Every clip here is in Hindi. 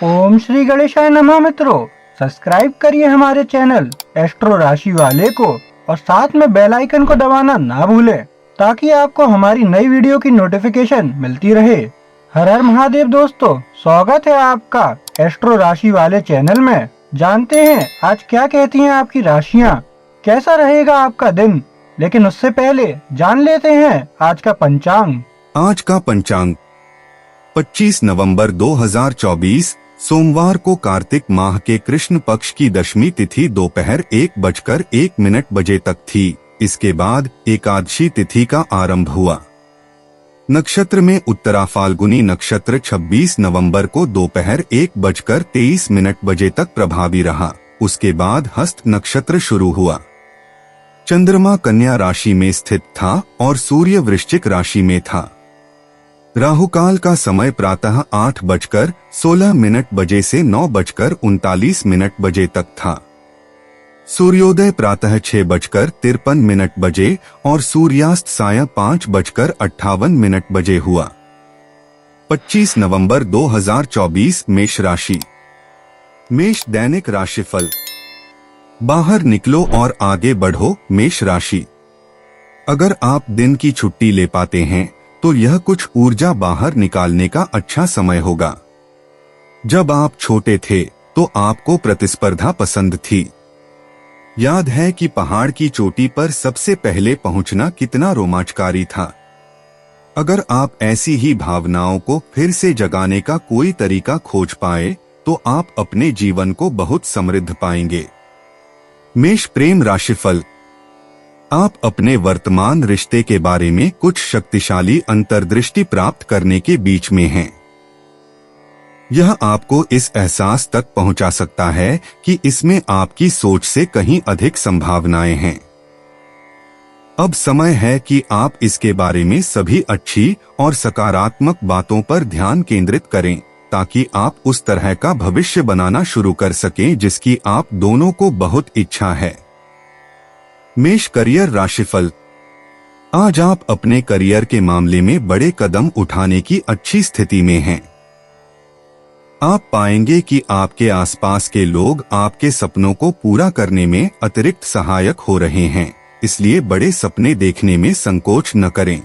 ओम श्री गणेशाय नमः। मित्रों, सब्सक्राइब करिए हमारे चैनल एस्ट्रो राशि वाले को और साथ में बेल आइकन को दबाना ना भूलें ताकि आपको हमारी नई वीडियो की नोटिफिकेशन मिलती रहे। हर हर महादेव दोस्तों, स्वागत है आपका एस्ट्रो राशि वाले चैनल में। जानते हैं आज क्या कहती हैं आपकी राशियां, कैसा रहेगा आपका दिन। लेकिन उससे पहले जान लेते हैं आज का पंचांग। आज का पंचांग 25 नवंबर 2024 सोमवार को कार्तिक माह के कृष्ण पक्ष की दशमी तिथि दोपहर 1:01 तक थी। इसके बाद एकादशी तिथि का आरंभ हुआ। नक्षत्र में उत्तरा फाल्गुनी नक्षत्र 26 नवंबर को दोपहर 1:23 तक प्रभावी रहा। उसके बाद हस्त नक्षत्र शुरू हुआ। चंद्रमा कन्या राशि में स्थित था और सूर्य वृश्चिक राशि में था। राहुकाल का समय प्रातः 8:16 से 9:39 तक था। सूर्योदय प्रातः 6:53 और सूर्यास्त सायं 5:58 हुआ। 25 नवंबर 2024 मेष राशि। मेष दैनिक राशिफल। बाहर निकलो और आगे बढ़ो। मेष राशि, अगर आप दिन की छुट्टी ले पाते हैं तो यह कुछ ऊर्जा बाहर निकालने का अच्छा समय होगा। जब आप छोटे थे तो आपको प्रतिस्पर्धा पसंद थी। याद है कि पहाड़ की चोटी पर सबसे पहले पहुंचना कितना रोमांचकारी था। अगर आप ऐसी ही भावनाओं को फिर से जगाने का कोई तरीका खोज पाए तो आप अपने जीवन को बहुत समृद्ध पाएंगे। मेष प्रेम राशिफल। आप अपने वर्तमान रिश्ते के बारे में कुछ शक्तिशाली अंतर्दृष्टि प्राप्त करने के बीच में हैं। यह आपको इस एहसास तक पहुंचा सकता है कि इसमें आपकी सोच से कहीं अधिक संभावनाएं हैं। अब समय है कि आप इसके बारे में सभी अच्छी और सकारात्मक बातों पर ध्यान केंद्रित करें ताकि आप उस तरह का भविष्य बनाना शुरू कर सकें जिसकी आप दोनों को बहुत इच्छा है। मेष करियर राशिफल। आज आप अपने करियर के मामले में बड़े कदम उठाने की अच्छी स्थिति में हैं। आप पाएंगे कि आपके आसपास के लोग आपके सपनों को पूरा करने में अतिरिक्त सहायक हो रहे हैं, इसलिए बड़े सपने देखने में संकोच न करें।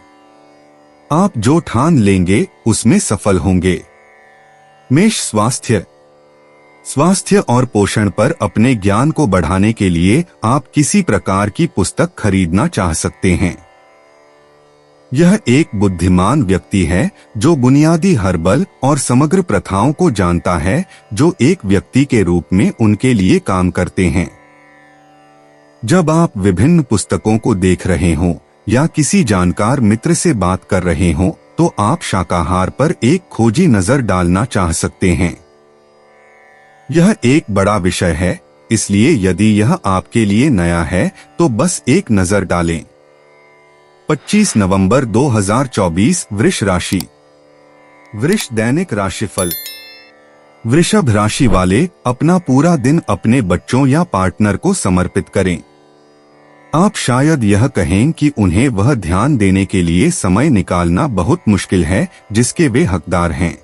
आप जो ठान लेंगे उसमें सफल होंगे। मेष स्वास्थ्य। स्वास्थ्य और पोषण पर अपने ज्ञान को बढ़ाने के लिए आप किसी प्रकार की पुस्तक खरीदना चाह सकते हैं। यह एक बुद्धिमान व्यक्ति है जो बुनियादी हर्बल और समग्र प्रथाओं को जानता है जो एक व्यक्ति के रूप में उनके लिए काम करते हैं। जब आप विभिन्न पुस्तकों को देख रहे हों या किसी जानकार मित्र से बात कर रहे हों तो आप शाकाहार पर एक खोजी नजर डालना चाह सकते हैं। यह एक बड़ा विषय है, इसलिए यदि यह आपके लिए नया है तो बस एक नजर डालें। 25 नवंबर 2024 वृष राशि। वृष दैनिक राशिफल। वृषभ राशि वाले अपना पूरा दिन अपने बच्चों या पार्टनर को समर्पित करें। आप शायद यह कहें कि उन्हें वह ध्यान देने के लिए समय निकालना बहुत मुश्किल है जिसके वे हकदार हैं।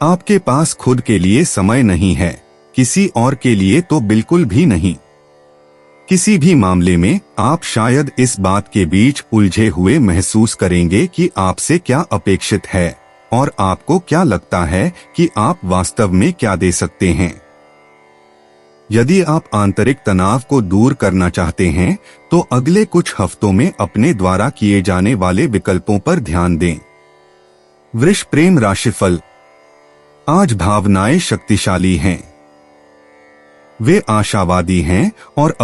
आपके पास खुद के लिए समय नहीं है, किसी और के लिए तो बिल्कुल भी नहीं। किसी भी मामले में आप शायद इस बात के बीच उलझे हुए महसूस करेंगे कि आपसे क्या अपेक्षित है और आपको क्या लगता है कि आप वास्तव में क्या दे सकते हैं। यदि आप आंतरिक तनाव को दूर करना चाहते हैं तो अगले कुछ हफ्तों में अपने द्वारा किए जाने वाले विकल्पों पर ध्यान दें। वृष प्रेम राशिफल। आज भावनाएं शक्तिशाली हैं। वे आशावादी हैं और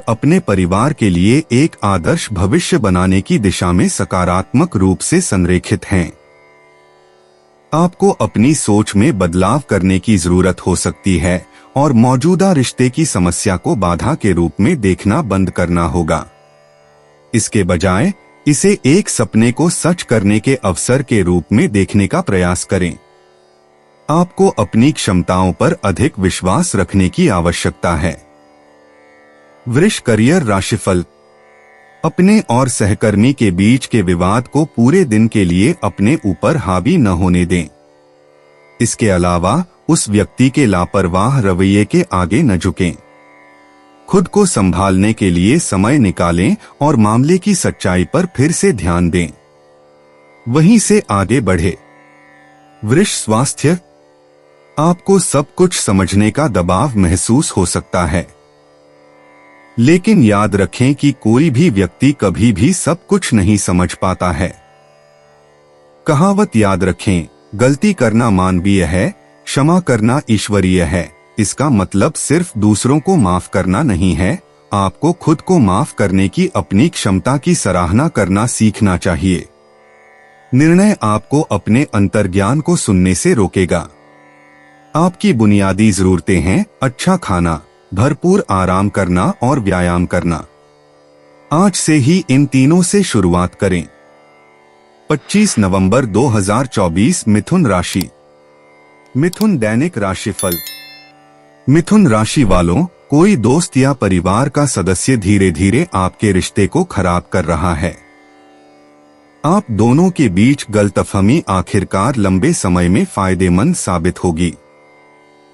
अपने परिवार के लिए एक आदर्श भविष्य बनाने की दिशा में सकारात्मक रूप से संरेखित हैं। आपको अपनी सोच में बदलाव करने की जरूरत हो सकती है और मौजूदा रिश्ते की समस्या को बाधा के रूप में देखना बंद करना होगा। इसके बजाय इसे एक सपने को सच करने के अवसर के रूप में देखने का प्रयास करें। आपको अपनी क्षमताओं पर अधिक विश्वास रखने की आवश्यकता है। वृष करियर राशिफल। अपने और सहकर्मी के बीच के विवाद को पूरे दिन के लिए अपने ऊपर हावी न होने दें। इसके अलावा उस व्यक्ति के लापरवाह रवैये के आगे न झुकें। खुद को संभालने के लिए समय निकालें और मामले की सच्चाई पर फिर से ध्यान दें, वहीं से आगे बढ़े। वृष स्वास्थ्य, आपको सब कुछ समझने का दबाव महसूस हो सकता है, लेकिन याद रखें कि कोई भी व्यक्ति कभी भी सब कुछ नहीं समझ पाता है। कहावत याद रखें, गलती करना मानवीय है, क्षमा करना ईश्वरीय है। इसका मतलब सिर्फ दूसरों को माफ करना नहीं है, आपको खुद को माफ करने की अपनी क्षमता की सराहना करना सीखना चाहिए। निर्णय आपको अपने अंतर्ज्ञान को सुनने से रोकेगा। आपकी बुनियादी जरूरतें हैं अच्छा खाना, भरपूर आराम करना और व्यायाम करना। आज से ही इन तीनों से शुरुआत करें। 25 नवंबर 2024 मिथुन राशि। मिथुन दैनिक राशिफल। मिथुन राशि वालों, कोई दोस्त या परिवार का सदस्य धीरे धीरे आपके रिश्ते को खराब कर रहा है। आप दोनों के बीच गलतफहमी आखिरकार लंबे समय में फायदेमंद साबित होगी।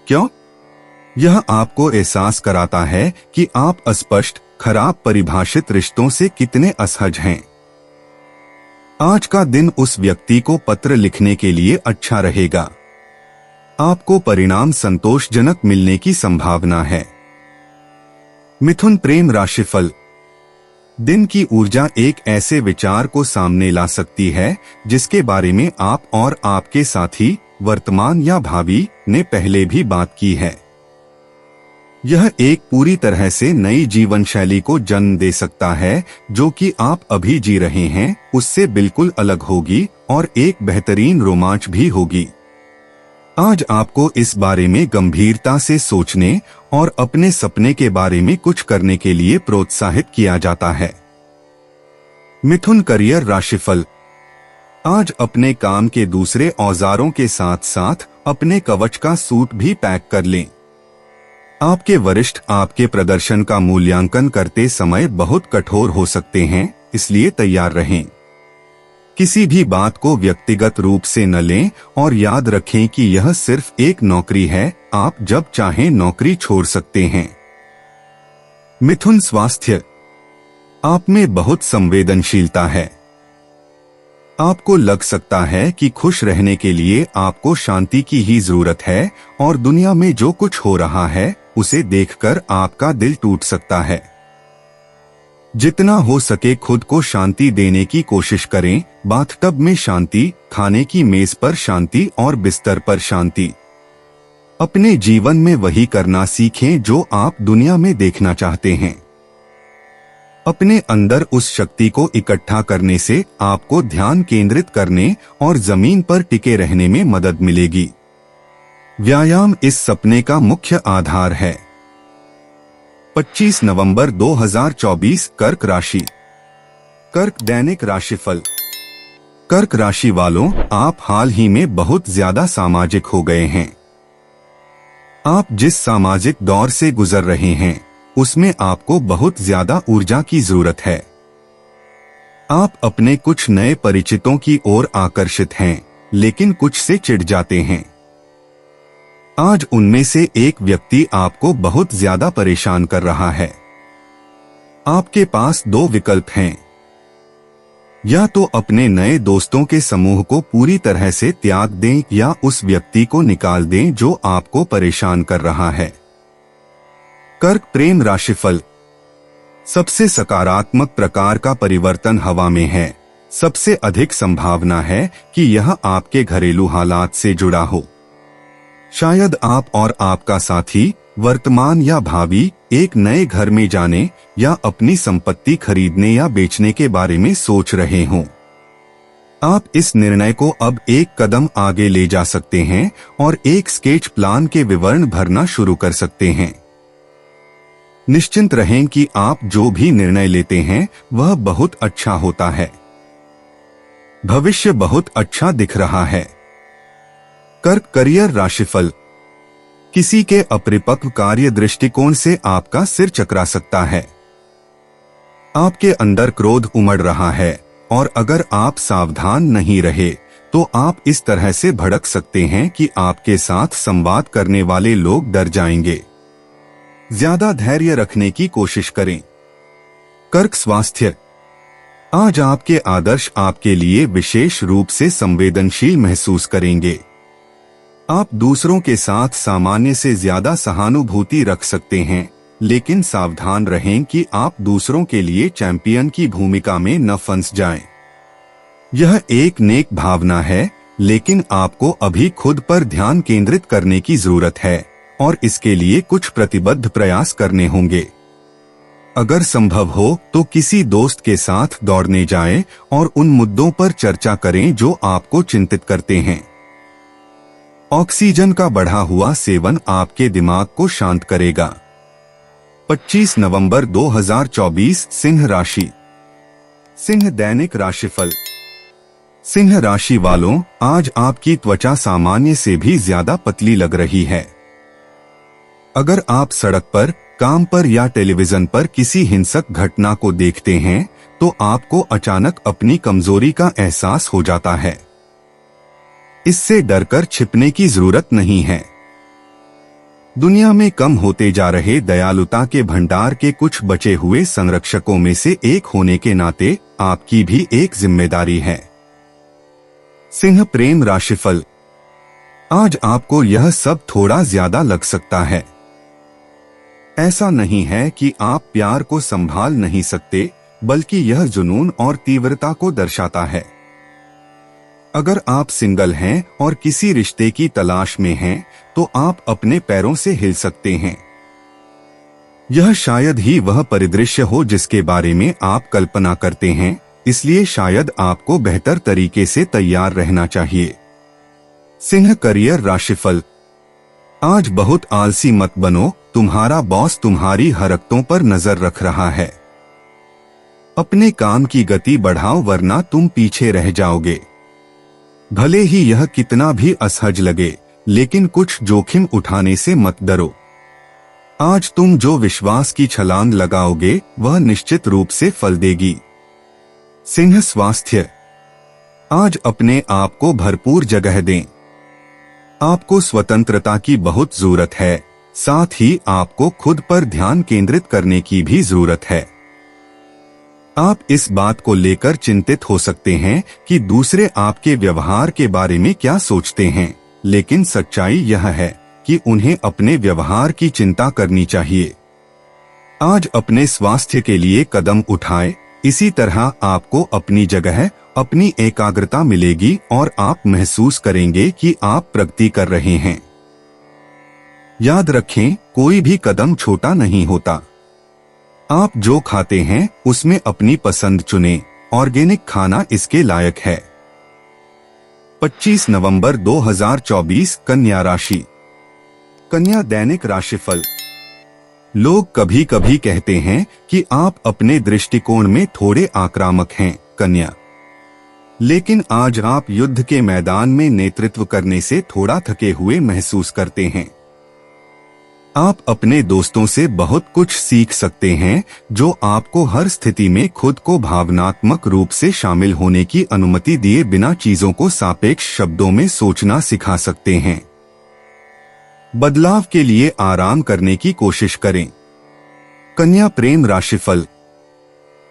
क्यों? यह आपको एहसास कराता है कि आप अस्पष्ट, खराब परिभाषित रिश्तों से कितने असहज हैं। आज का दिन उस व्यक्ति को पत्र लिखने के लिए अच्छा रहेगा। आपको परिणाम संतोषजनक मिलने की संभावना है। मिथुन प्रेम राशिफल। दिन की ऊर्जा एक ऐसे विचार को सामने ला सकती है जिसके बारे में आप और आपके साथी, वर्तमान या भावी, ने पहले भी बात की है। यह एक पूरी तरह से नई जीवन शैली को जन्म दे सकता है जो कि आप अभी जी रहे हैं उससे बिल्कुल अलग होगी और एक बेहतरीन रोमांच भी होगी। आज आपको इस बारे में गंभीरता से सोचने और अपने सपने के बारे में कुछ करने के लिए प्रोत्साहित किया जाता है। मिथुन करियर राशिफल। आज अपने काम के दूसरे औजारों के साथ साथ अपने कवच का सूट भी पैक कर लें। आपके वरिष्ठ आपके प्रदर्शन का मूल्यांकन करते समय बहुत कठोर हो सकते हैं, इसलिए तैयार रहें। किसी भी बात को व्यक्तिगत रूप से न लें और याद रखें कि यह सिर्फ एक नौकरी है, आप जब चाहें नौकरी छोड़ सकते हैं। मिथुन स्वास्थ्य। आप में बहुत संवेदनशीलता है। आपको लग सकता है कि खुश रहने के लिए आपको शांति की ही जरूरत है और दुनिया में जो कुछ हो रहा है उसे देखकर आपका दिल टूट सकता है। जितना हो सके खुद को शांति देने की कोशिश करें। बाथटब में शांति, खाने की मेज पर शांति और बिस्तर पर शांति। अपने जीवन में वही करना सीखें जो आप दुनिया में देखना चाहते हैं। अपने अंदर उस शक्ति को इकट्ठा करने से आपको ध्यान केंद्रित करने और जमीन पर टिके रहने में मदद मिलेगी। व्यायाम इस सपने का मुख्य आधार है। 25 नवंबर 2024 कर्क राशि। कर्क दैनिक राशिफल। कर्क राशि वालों, आप हाल ही में बहुत ज्यादा सामाजिक हो गए हैं। आप जिस सामाजिक दौर से गुजर रहे हैं उसमें आपको बहुत ज्यादा ऊर्जा की जरूरत है। आप अपने कुछ नए परिचितों की ओर आकर्षित हैं, लेकिन कुछ से चिढ़ जाते हैं। आज उनमें से एक व्यक्ति आपको बहुत ज्यादा परेशान कर रहा है। आपके पास दो विकल्प हैं। या तो अपने नए दोस्तों के समूह को पूरी तरह से त्याग दें या उस व्यक्ति को निकाल दें जो आपको परेशान कर रहा है। कर्क प्रेम राशिफल। सबसे सकारात्मक प्रकार का परिवर्तन हवा में है। सबसे अधिक संभावना है कि यह आपके घरेलू हालात से जुड़ा हो। शायद आप और आपका साथी, वर्तमान या भावी, एक नए घर में जाने या अपनी संपत्ति खरीदने या बेचने के बारे में सोच रहे हों। आप इस निर्णय को अब एक कदम आगे ले जा सकते हैं और एक स्केच प्लान के विवरण भरना शुरू कर सकते हैं। निश्चिंत रहें कि आप जो भी निर्णय लेते हैं वह बहुत अच्छा होता है। भविष्य बहुत अच्छा दिख रहा है। कर्क करियर राशिफल। किसी के अपरिपक्व कार्य दृष्टिकोण से आपका सिर चकरा सकता है। आपके अंदर क्रोध उमड़ रहा है और अगर आप सावधान नहीं रहे तो आप इस तरह से भड़क सकते हैं कि आपके साथ संवाद करने वाले लोग डर जाएंगे। ज्यादा धैर्य रखने की कोशिश करें। कर्क स्वास्थ्य। आज आपके आदर्श आपके लिए विशेष रूप से संवेदनशील महसूस करेंगे। आप दूसरों के साथ सामान्य से ज्यादा सहानुभूति रख सकते हैं, लेकिन सावधान रहें कि आप दूसरों के लिए चैंपियन की भूमिका में न फंस जाएं। यह एक नेक भावना है, लेकिन आपको अभी खुद पर ध्यान केंद्रित करने की जरूरत है और इसके लिए कुछ प्रतिबद्ध प्रयास करने होंगे। अगर संभव हो तो किसी दोस्त के साथ दौड़ने जाएं और उन मुद्दों पर चर्चा करें जो आपको चिंतित करते हैं। ऑक्सीजन का बढ़ा हुआ सेवन आपके दिमाग को शांत करेगा। 25 नवंबर 2024 सिंह राशि। सिंह दैनिक राशिफल। सिंह राशि वालों, आज आपकी त्वचा सामान्य से भी ज्यादा पतली लग रही है। अगर आप सड़क पर, काम पर या टेलीविजन पर किसी हिंसक घटना को देखते हैं तो आपको अचानक अपनी कमजोरी का एहसास हो जाता है। इससे डरकर छिपने की जरूरत नहीं है। दुनिया में कम होते जा रहे दयालुता के भंडार के कुछ बचे हुए संरक्षकों में से एक होने के नाते आपकी भी एक जिम्मेदारी है। सिंह प्रेम राशिफल। आज आपको यह सब थोड़ा ज्यादा लग सकता है। ऐसा नहीं है कि आप प्यार को संभाल नहीं सकते, बल्कि यह जुनून और तीव्रता को दर्शाता है। अगर आप सिंगल हैं और किसी रिश्ते की तलाश में हैं, तो आप अपने पैरों से हिल सकते हैं। यह शायद ही वह परिदृश्य हो जिसके बारे में आप कल्पना करते हैं, इसलिए शायद आपको बेहतर तरीके से तैयार रहना चाहिए। सिंह करियर राशिफल। आज बहुत आलसी मत बनो, तुम्हारा बॉस तुम्हारी हरकतों पर नजर रख रहा है। अपने काम की गति बढ़ाओ वरना तुम पीछे रह जाओगे। भले ही यह कितना भी असहज लगे, लेकिन कुछ जोखिम उठाने से मत डरो। आज तुम जो विश्वास की छलांग लगाओगे वह निश्चित रूप से फल देगी। सिंह स्वास्थ्य। आज अपने आप को भरपूर जगह दें। आपको स्वतंत्रता की बहुत जरूरत है, साथ ही आपको खुद पर ध्यान केंद्रित करने की भी जरूरत है। आप इस बात को लेकर चिंतित हो सकते हैं कि दूसरे आपके व्यवहार के बारे में क्या सोचते हैं, लेकिन सच्चाई यह है कि उन्हें अपने व्यवहार की चिंता करनी चाहिए। आज अपने स्वास्थ्य के लिए कदम उठाएं, इसी तरह आपको अपनी जगह, अपनी एकाग्रता मिलेगी और आप महसूस करेंगे कि आप प्रगति कर रहे हैं। याद रखें, कोई भी कदम छोटा नहीं होता। आप जो खाते हैं उसमें अपनी पसंद चुनें, ऑर्गेनिक खाना इसके लायक है। 25 नवंबर 2024 कन्या राशि। कन्या दैनिक राशिफल। लोग कभी कभी कहते हैं कि आप अपने दृष्टिकोण में थोड़े आक्रामक हैं, कन्या। लेकिन आज आप युद्ध के मैदान में नेतृत्व करने से थोड़ा थके हुए महसूस करते हैं। आप अपने दोस्तों से बहुत कुछ सीख सकते हैं, जो आपको हर स्थिति में खुद को भावनात्मक रूप से शामिल होने की अनुमति दिए बिना चीजों को सापेक्ष शब्दों में सोचना सिखा सकते हैं। बदलाव के लिए आराम करने की कोशिश करें। कन्या प्रेम राशिफल।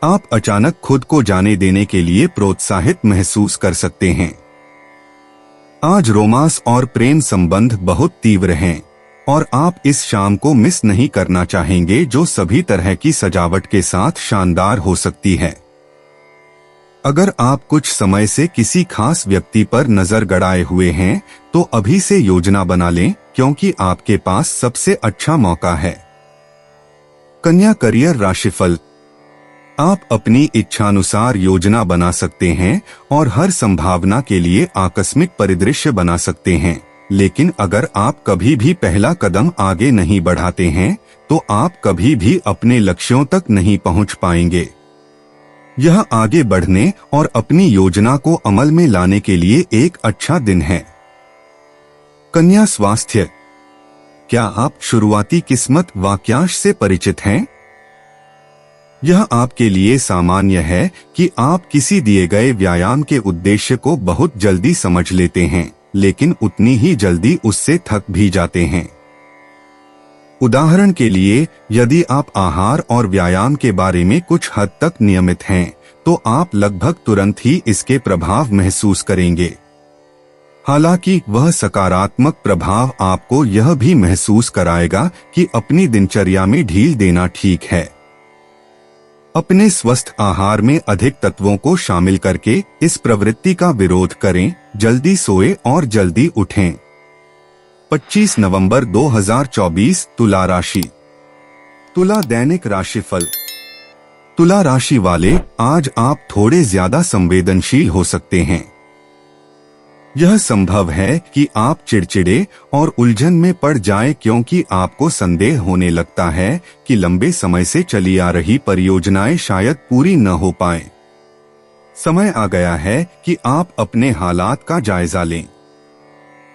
आप अचानक खुद को जाने देने के लिए प्रोत्साहित महसूस कर सकते हैं। आज रोमांस और प्रेम संबंध बहुत तीव्र हैं और आप इस शाम को मिस नहीं करना चाहेंगे, जो सभी तरह की सजावट के साथ शानदार हो सकती है। अगर आप कुछ समय से किसी खास व्यक्ति पर नजर गड़ाए हुए हैं, तो अभी से योजना बना लें, क्योंकि आपके पास सबसे अच्छा मौका है। कन्या करियर राशिफल। आप अपनी इच्छानुसार योजना बना सकते हैं और हर संभावना के लिए आकस्मिक परिदृश्य बना सकते हैं, लेकिन अगर आप कभी भी पहला कदम आगे नहीं बढ़ाते हैं, तो आप कभी भी अपने लक्ष्यों तक नहीं पहुंच पाएंगे। यह आगे बढ़ने और अपनी योजना को अमल में लाने के लिए एक अच्छा दिन है। कन्या स्वास्थ्य। क्या आप शुरुआती किस्मत वाक्यांश से परिचित हैं? यह आपके लिए सामान्य है कि आप किसी दिए गए व्यायाम के उद्देश्य को बहुत जल्दी समझ लेते हैं, लेकिन उतनी ही जल्दी उससे थक भी जाते हैं। उदाहरण के लिए, यदि आप आहार और व्यायाम के बारे में कुछ हद तक नियमित हैं, तो आप लगभग तुरंत ही इसके प्रभाव महसूस करेंगे। हालांकि वह सकारात्मक प्रभाव आपको यह भी महसूस कराएगा कि अपनी दिनचर्या में ढील देना ठीक है। अपने स्वस्थ आहार में अधिक तत्वों को शामिल करके इस प्रवृत्ति का विरोध करें। जल्दी सोएं और जल्दी उठें। 25 नवंबर 2024 तुला राशि। तुला दैनिक राशिफल। तुला राशि वाले, आज आप थोड़े ज्यादा संवेदनशील हो सकते हैं। यह संभव है कि आप चिड़चिड़े और उलझन में पड़ जाएं, क्योंकि आपको संदेह होने लगता है कि लंबे समय से चली आ रही परियोजनाएं शायद पूरी न हो पाएं। समय आ गया है कि आप अपने हालात का जायजा लें।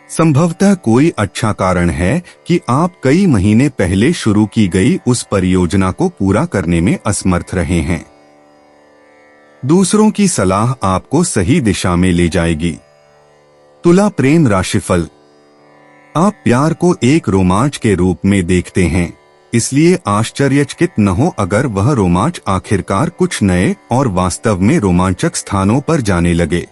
संभवतः कोई अच्छा कारण है कि आप कई महीने पहले शुरू की गई उस परियोजना को पूरा करने में असमर्थ रहे हैं। दूसरों की सलाह आपको सही दिशा में ले जाएगी। तुला प्रेम राशिफल। आप प्यार को एक रोमांच के रूप में देखते हैं, इसलिए आश्चर्यचकित न हो अगर वह रोमांच आखिरकार कुछ नए और वास्तव में रोमांचक स्थानों पर जाने लगे।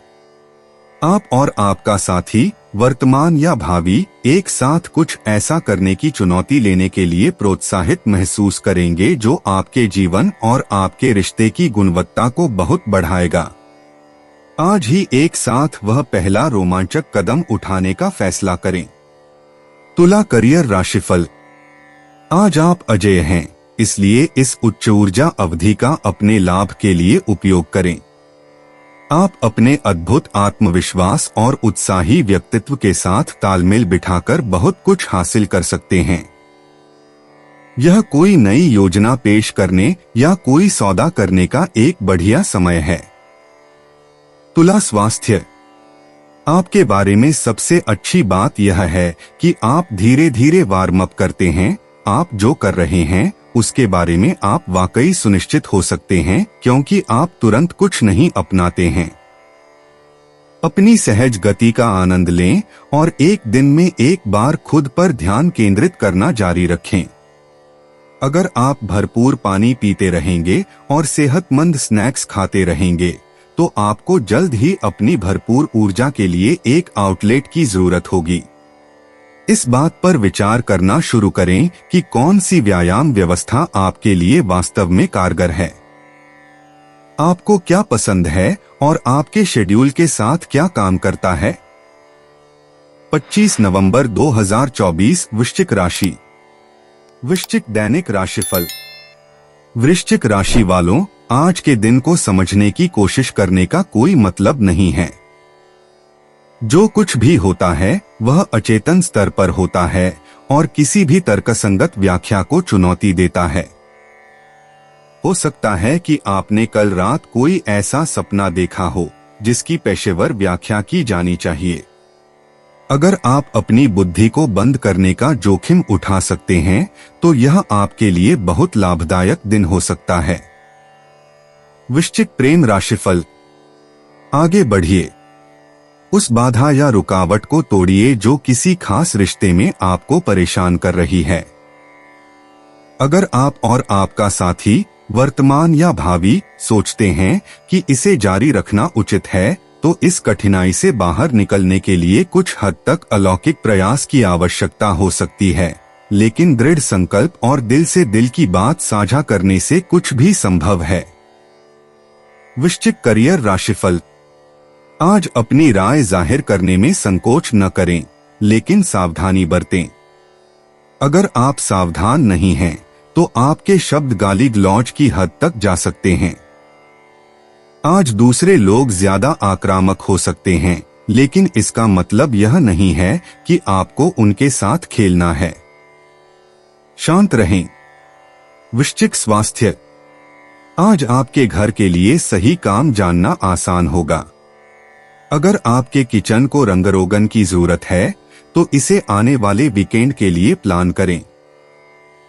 आप और आपका साथी, वर्तमान या भावी, एक साथ कुछ ऐसा करने की चुनौती लेने के लिए प्रोत्साहित महसूस करेंगे जो आपके जीवन और आपके रिश्ते की गुणवत्ता को बहुत बढ़ाएगा। आज ही एक साथ वह पहला रोमांचक कदम उठाने का फैसला करें। तुला करियर राशिफल। आज आप अजेय हैं, इसलिए इस उच्च ऊर्जा अवधि का अपने लाभ के लिए उपयोग करें। आप अपने अद्भुत आत्मविश्वास और उत्साही व्यक्तित्व के साथ तालमेल बिठाकर बहुत कुछ हासिल कर सकते हैं। यह कोई नई योजना पेश करने या कोई सौदा करने का एक बढ़िया समय है। तुला स्वास्थ्य। आपके बारे में सबसे अच्छी बात यह है कि आप धीरे धीरे वार्म अप करते हैं। आप जो कर रहे हैं उसके बारे में आप वाकई सुनिश्चित हो सकते हैं, क्योंकि आप तुरंत कुछ नहीं अपनाते हैं। अपनी सहज गति का आनंद लें और एक दिन में एक बार खुद पर ध्यान केंद्रित करना जारी रखें। अगर आप भरपूर पानी पीते रहेंगे और सेहतमंद स्नैक्स खाते रहेंगे, तो आपको जल्द ही अपनी भरपूर ऊर्जा के लिए एक आउटलेट की जरूरत होगी। इस बात पर विचार करना शुरू करें कि कौन सी व्यायाम व्यवस्था आपके लिए वास्तव में कारगर है। आपको क्या पसंद है और आपके शेड्यूल के साथ क्या काम करता है। 25 नवंबर 2024 वृश्चिक राशि। वृश्चिक दैनिक राशिफल। वृश्चिक राशि वालों, आज के दिन को समझने की कोशिश करने का कोई मतलब नहीं है। जो कुछ भी होता है वह अचेतन स्तर पर होता है और किसी भी तर्कसंगत व्याख्या को चुनौती देता है। हो सकता है कि आपने कल रात कोई ऐसा सपना देखा हो जिसकी पेशेवर व्याख्या की जानी चाहिए। अगर आप अपनी बुद्धि को बंद करने का जोखिम उठा सकते हैं, तो यह आपके लिए बहुत लाभदायक दिन हो सकता है। वृश्चिक प्रेम राशिफल। आगे बढ़िए। उस बाधा या रुकावट को तोड़िए जो किसी खास रिश्ते में आपको परेशान कर रही है। अगर आप और आपका साथी, वर्तमान या भावी, सोचते हैं कि इसे जारी रखना उचित है, तो इस कठिनाई से बाहर निकलने के लिए कुछ हद तक अलौकिक प्रयास की आवश्यकता हो सकती है, लेकिन दृढ़ संकल्प और दिल से दिल की बात साझा करने से कुछ भी संभव है। वृश्चिक करियर राशिफल। आज अपनी राय जाहिर करने में संकोच न करें, लेकिन सावधानी बरतें। अगर आप सावधान नहीं हैं, तो आपके शब्द गाली गलौज की हद तक जा सकते हैं। आज दूसरे लोग ज्यादा आक्रामक हो सकते हैं, लेकिन इसका मतलब यह नहीं है कि आपको उनके साथ खेलना है। शांत रहें। वृश्चिक स्वास्थ्य। आज आपके घर के लिए सही काम जानना आसान होगा। अगर आपके किचन को रंगरोगन की जरूरत है, तो इसे आने वाले वीकेंड के लिए प्लान करें।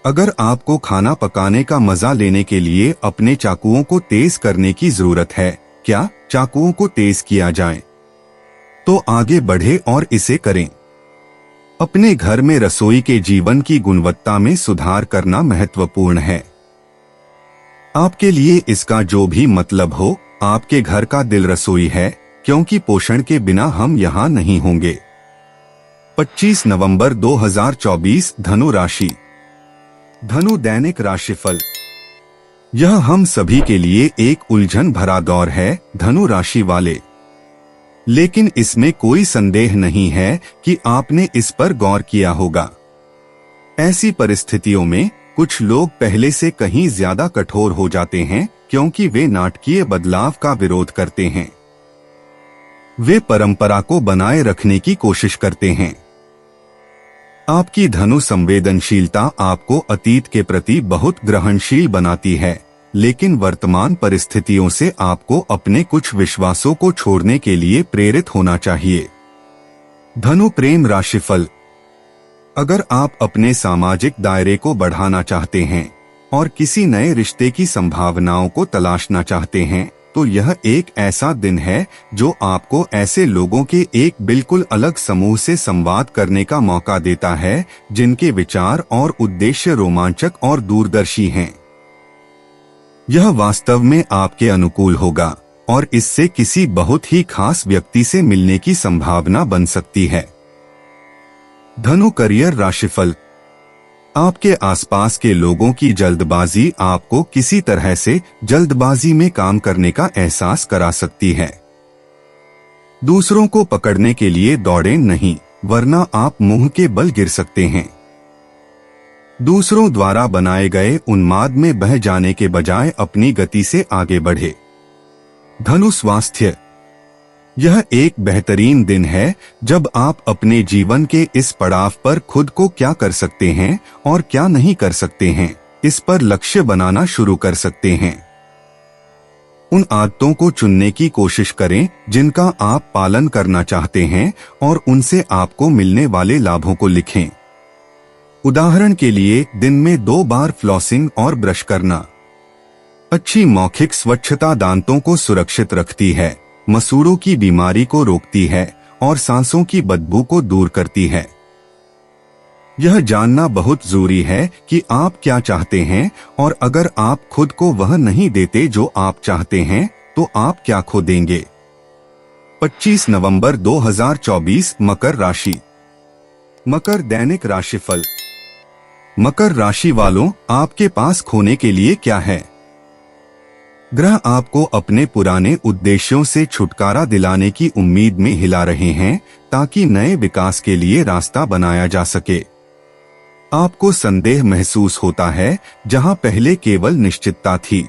अगर आपको खाना पकाने का मजा लेने के लिए अपने चाकुओं को तेज करने की जरूरत है, क्या चाकुओं को तेज किया जाए? तो आगे बढ़े और इसे करें। अपने घर में रसोई के जीवन की गुणवत्ता में सुधार करना महत्वपूर्ण है। आपके लिए इसका जो भी मतलब हो, आपके घर का दिल रसोई है, क्योंकि पोषण के बिना हम यहाँ नहीं होंगे। 25 नवंबर 2024 धनु राशि। धनु दैनिक राशिफल। यह हम सभी के लिए एक उलझन भरा दौर है, धनु राशि वाले। लेकिन इसमें कोई संदेह नहीं है कि आपने इस पर गौर किया होगा। ऐसी परिस्थितियों में कुछ लोग पहले से कहीं ज्यादा कठोर हो जाते हैं, क्योंकि वे नाटकीय बदलाव का विरोध करते हैं। वे परंपरा को बनाए रखने की कोशिश करते हैं। आपकी धनु संवेदनशीलता आपको अतीत के प्रति बहुत ग्रहणशील बनाती है, लेकिन वर्तमान परिस्थितियों से आपको अपने कुछ विश्वासों को छोड़ने के लिए प्रेरित होना चाहिए। धनु प्रेम राशिफल। अगर आप अपने सामाजिक दायरे को बढ़ाना चाहते हैं और किसी नए रिश्ते की संभावनाओं को तलाशना चाहते हैं, तो यह एक ऐसा दिन है जो आपको ऐसे लोगों के एक बिल्कुल अलग समूह से संवाद करने का मौका देता है, जिनके विचार और उद्देश्य रोमांचक और दूरदर्शी हैं। यह वास्तव में आपके अनुकूल होगा और इससे किसी बहुत ही खास व्यक्ति से मिलने की संभावना बन सकती है। धनु करियर राशिफल। आपके आसपास के लोगों की जल्दबाजी आपको किसी तरह से जल्दबाजी में काम करने का एहसास करा सकती है। दूसरों को पकड़ने के लिए दौड़ें नहीं, वरना आप मुंह के बल गिर सकते हैं। दूसरों द्वारा बनाए गए उन्माद में बह जाने के बजाय अपनी गति से आगे बढ़े। धनु स्वास्थ्य। यह एक बेहतरीन दिन है जब आप अपने जीवन के इस पड़ाव पर खुद को क्या कर सकते हैं और क्या नहीं कर सकते हैं, इस पर लक्ष्य बनाना शुरू कर सकते हैं। उन आदतों को चुनने की कोशिश करें जिनका आप पालन करना चाहते हैं और उनसे आपको मिलने वाले लाभों को लिखें। उदाहरण के लिए, दिन में 2 बार फ्लॉसिंग और ब्रश करना। अच्छी मौखिक स्वच्छता दांतों को सुरक्षित रखती है, मसूड़ों की बीमारी को रोकती है और सांसों की बदबू को दूर करती है। यह जानना बहुत जरूरी है कि आप क्या चाहते हैं, और अगर आप खुद को वह नहीं देते जो आप चाहते हैं, तो आप क्या खो देंगे। 25 नवंबर 2024 मकर राशि। मकर दैनिक राशिफल। मकर राशि वालों, आपके पास खोने के लिए क्या है? ग्रह आपको अपने पुराने उद्देश्यों से छुटकारा दिलाने की उम्मीद में हिला रहे हैं, ताकि नए विकास के लिए रास्ता बनाया जा सके। आपको संदेह महसूस होता है जहां पहले केवल निश्चितता थी।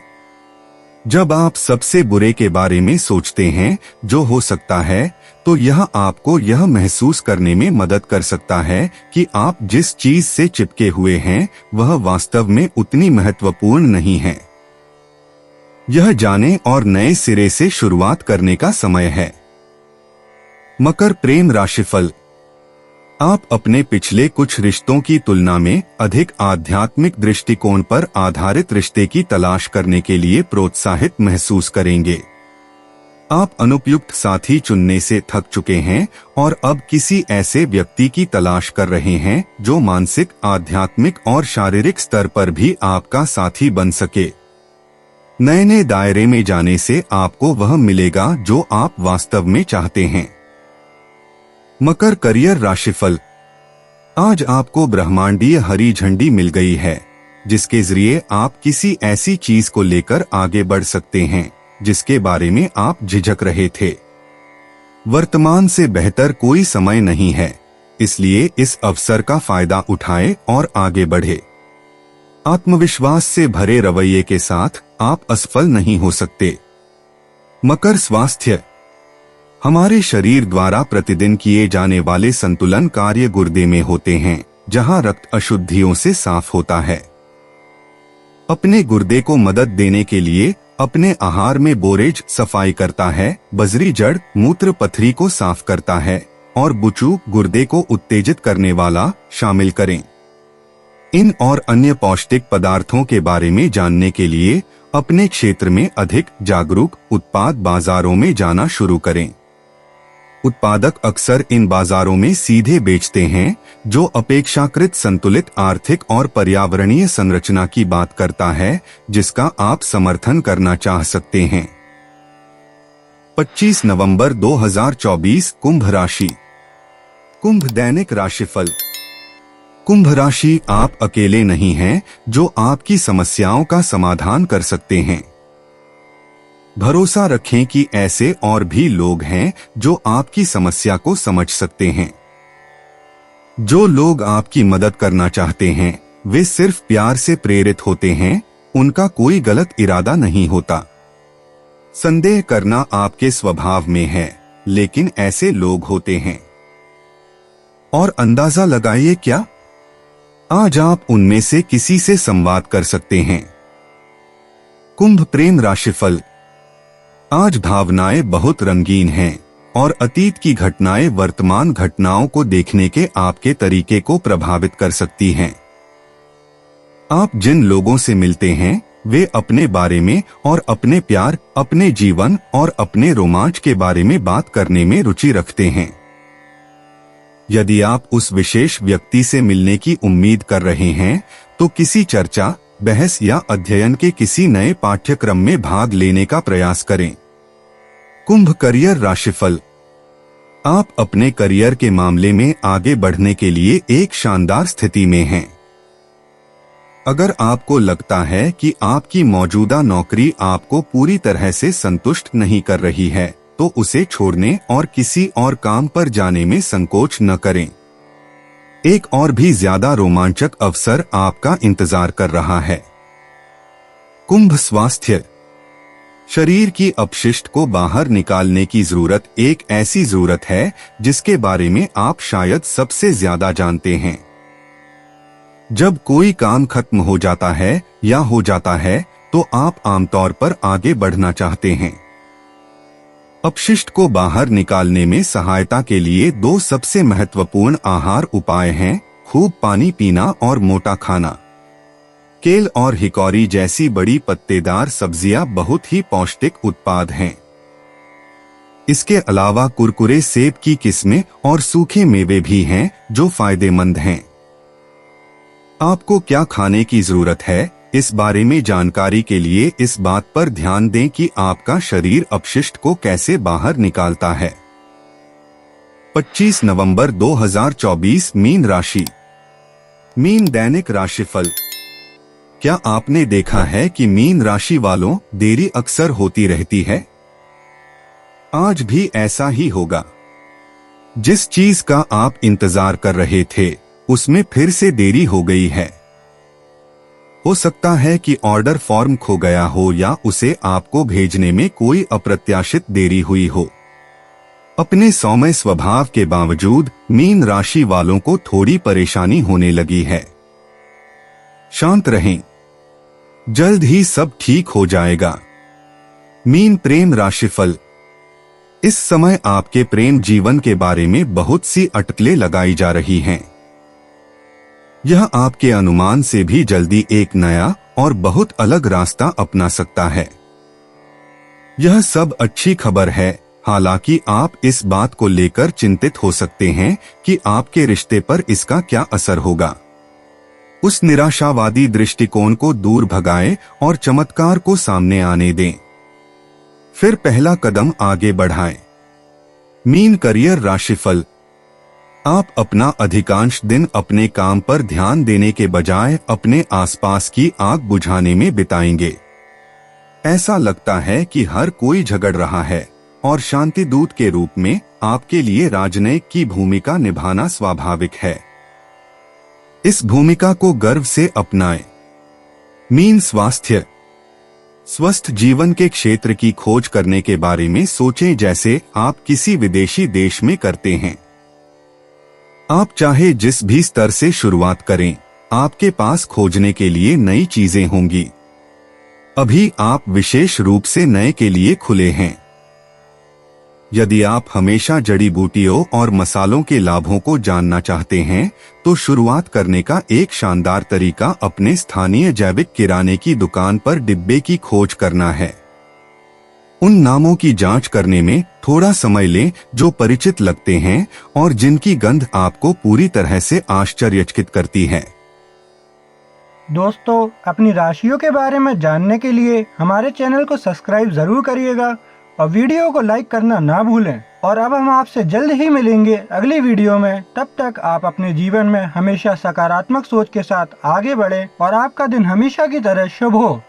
जब आप सबसे बुरे के बारे में सोचते हैं जो हो सकता है, तो यह आपको यह महसूस करने में मदद कर सकता है कि आप जिस चीज से चिपके हुए हैं वह वास्तव में उतनी महत्वपूर्ण नहीं है। यह जाने और नए सिरे से शुरुआत करने का समय है। मकर प्रेम राशिफल। आप अपने पिछले कुछ रिश्तों की तुलना में अधिक आध्यात्मिक दृष्टिकोण पर आधारित रिश्ते की तलाश करने के लिए प्रोत्साहित महसूस करेंगे। आप अनुपयुक्त साथी चुनने से थक चुके हैं और अब किसी ऐसे व्यक्ति की तलाश कर रहे हैं जो मानसिक, आध्यात्मिक और शारीरिक स्तर पर भी आपका साथी बन सके। नए दायरे में जाने से आपको वह मिलेगा जो आप वास्तव में चाहते हैं। मकर करियर राशिफल। आज आपको ब्रह्मांडीय हरी झंडी मिल गई है, जिसके जरिए आप किसी ऐसी चीज को लेकर आगे बढ़ सकते हैं जिसके बारे में आप झिझक रहे थे। वर्तमान से बेहतर कोई समय नहीं है, इसलिए इस अवसर का फायदा उठाएं और आगे बढ़े। आत्मविश्वास से भरे रवैये के साथ आप असफल नहीं हो सकते। मकर स्वास्थ्य। हमारे शरीर द्वारा प्रतिदिन किए जाने वाले संतुलन कार्य गुर्दे में होते हैं, जहां रक्त अशुद्धियों से साफ होता है। अपने गुर्दे को मदद देने के लिए अपने आहार में बोरेज सफाई करता है, बजरी जड़ मूत्र पथरी को साफ करता है और बुचू गुर्दे को उत्तेजित करने वाला शामिल करें। इन और अन्य पौष्टिक पदार्थों के बारे में जानने के लिए अपने क्षेत्र में अधिक जागरूक उत्पाद बाजारों में जाना शुरू करें। उत्पादक अक्सर इन बाजारों में सीधे बेचते हैं, जो अपेक्षाकृत संतुलित आर्थिक और पर्यावरणीय संरचना की बात करता है, जिसका आप समर्थन करना चाह सकते हैं। 25 नवंबर 2024 कुंभ राशि। कुंभ दैनिक राशिफल। कुंभ राशि आप अकेले नहीं हैं जो आपकी समस्याओं का समाधान कर सकते हैं। भरोसा रखें कि ऐसे और भी लोग हैं जो आपकी समस्या को समझ सकते हैं। जो लोग आपकी मदद करना चाहते हैं वे सिर्फ प्यार से प्रेरित होते हैं, उनका कोई गलत इरादा नहीं होता। संदेह करना आपके स्वभाव में है, लेकिन ऐसे लोग होते हैं। और अंदाजा लगाइए क्या? आज आप उनमें से किसी से संवाद कर सकते हैं। कुंभ प्रेम राशिफल। आज भावनाएं बहुत रंगीन हैं और अतीत की घटनाएं वर्तमान घटनाओं को देखने के आपके तरीके को प्रभावित कर सकती हैं। आप जिन लोगों से मिलते हैं वे अपने बारे में और अपने प्यार, अपने जीवन और अपने रोमांच के बारे में बात करने में रुचि रखते हैं। यदि आप उस विशेष व्यक्ति से मिलने की उम्मीद कर रहे हैं तो किसी चर्चा, बहस या अध्ययन के किसी नए पाठ्यक्रम में भाग लेने का प्रयास करें। कुंभ करियर राशिफल। आप अपने करियर के मामले में आगे बढ़ने के लिए एक शानदार स्थिति में हैं। अगर आपको लगता है कि आपकी मौजूदा नौकरी आपको पूरी तरह से संतुष्ट नहीं कर रही है तो उसे छोड़ने और किसी और काम पर जाने में संकोच न करें। एक और भी ज्यादा रोमांचक अवसर आपका इंतजार कर रहा है। कुंभ स्वास्थ्य। शरीर की अपशिष्ट को बाहर निकालने की जरूरत एक ऐसी जरूरत है जिसके बारे में आप शायद सबसे ज्यादा जानते हैं। जब कोई काम खत्म हो जाता है या हो जाता है तो आप आमतौर पर आगे बढ़ना चाहते हैं। अपशिष्ट को बाहर निकालने में सहायता के लिए दो सबसे महत्वपूर्ण आहार उपाय हैं: खूब पानी पीना और मोटा खाना। केल और हिकौरी जैसी बड़ी पत्तेदार सब्जियां बहुत ही पौष्टिक उत्पाद हैं। इसके अलावा कुरकुरे, सेब की किस्में और सूखे मेवे भी हैं जो फायदेमंद हैं। आपको क्या खाने की जरूरत है, इस बारे में जानकारी के लिए इस बात पर ध्यान दें कि आपका शरीर अपशिष्ट को कैसे बाहर निकालता है। 25 नवंबर 2024 मीन राशि। मीन दैनिक राशिफल। क्या आपने देखा है कि मीन राशि वालों देरी अक्सर होती रहती है? आज भी ऐसा ही होगा। जिस चीज का आप इंतजार कर रहे थे उसमें फिर से देरी हो गई है। हो सकता है कि ऑर्डर फॉर्म खो गया हो या उसे आपको भेजने में कोई अप्रत्याशित देरी हुई हो। अपने सौम्य स्वभाव के बावजूद मीन राशि वालों को थोड़ी परेशानी होने लगी है। शांत रहें, जल्द ही सब ठीक हो जाएगा। मीन प्रेम राशिफल। इस समय आपके प्रेम जीवन के बारे में बहुत सी अटकलें लगाई जा रही हैं। यह आपके अनुमान से भी जल्दी एक नया और बहुत अलग रास्ता अपना सकता है। यह सब अच्छी खबर है, हालांकि आप इस बात को लेकर चिंतित हो सकते हैं कि आपके रिश्ते पर इसका क्या असर होगा। उस निराशावादी दृष्टिकोण को दूर भगाएं और चमत्कार को सामने आने दें। फिर पहला कदम आगे बढ़ाएं। मीन करियर राशिफल। आप अपना अधिकांश दिन अपने काम पर ध्यान देने के बजाय अपने आसपास की आग बुझाने में बिताएंगे। ऐसा लगता है कि हर कोई झगड़ रहा है और शांति दूत के रूप में आपके लिए राजनयिक की भूमिका निभाना स्वाभाविक है। इस भूमिका को गर्व से अपनाएं। मीन स्वास्थ्य। स्वस्थ जीवन के क्षेत्र की खोज करने के बारे में सोचें जैसे आप किसी विदेशी देश में करते हैं। आप चाहे जिस भी स्तर से शुरुआत करें, आपके पास खोजने के लिए नई चीजें होंगी। अभी आप विशेष रूप से नए के लिए खुले हैं। यदि आप हमेशा जड़ी बूटियों और मसालों के लाभों को जानना चाहते हैं, तो शुरुआत करने का एक शानदार तरीका अपने स्थानीय जैविक किराने की दुकान पर डिब्बे की खोज करना है। उन नामों की जांच करने में थोड़ा समय लें जो परिचित लगते हैं और जिनकी गंध आपको पूरी तरह से आश्चर्यचकित करती है। दोस्तों, अपनी राशियों के बारे में जानने के लिए हमारे चैनल को सब्सक्राइब जरूर करिएगा और वीडियो को लाइक करना ना भूलें। और अब हम आपसे जल्द ही मिलेंगे अगली वीडियो में। तब तक आप अपने जीवन में हमेशा सकारात्मक सोच के साथ आगे बढ़ें और आपका दिन हमेशा की तरह शुभ हो।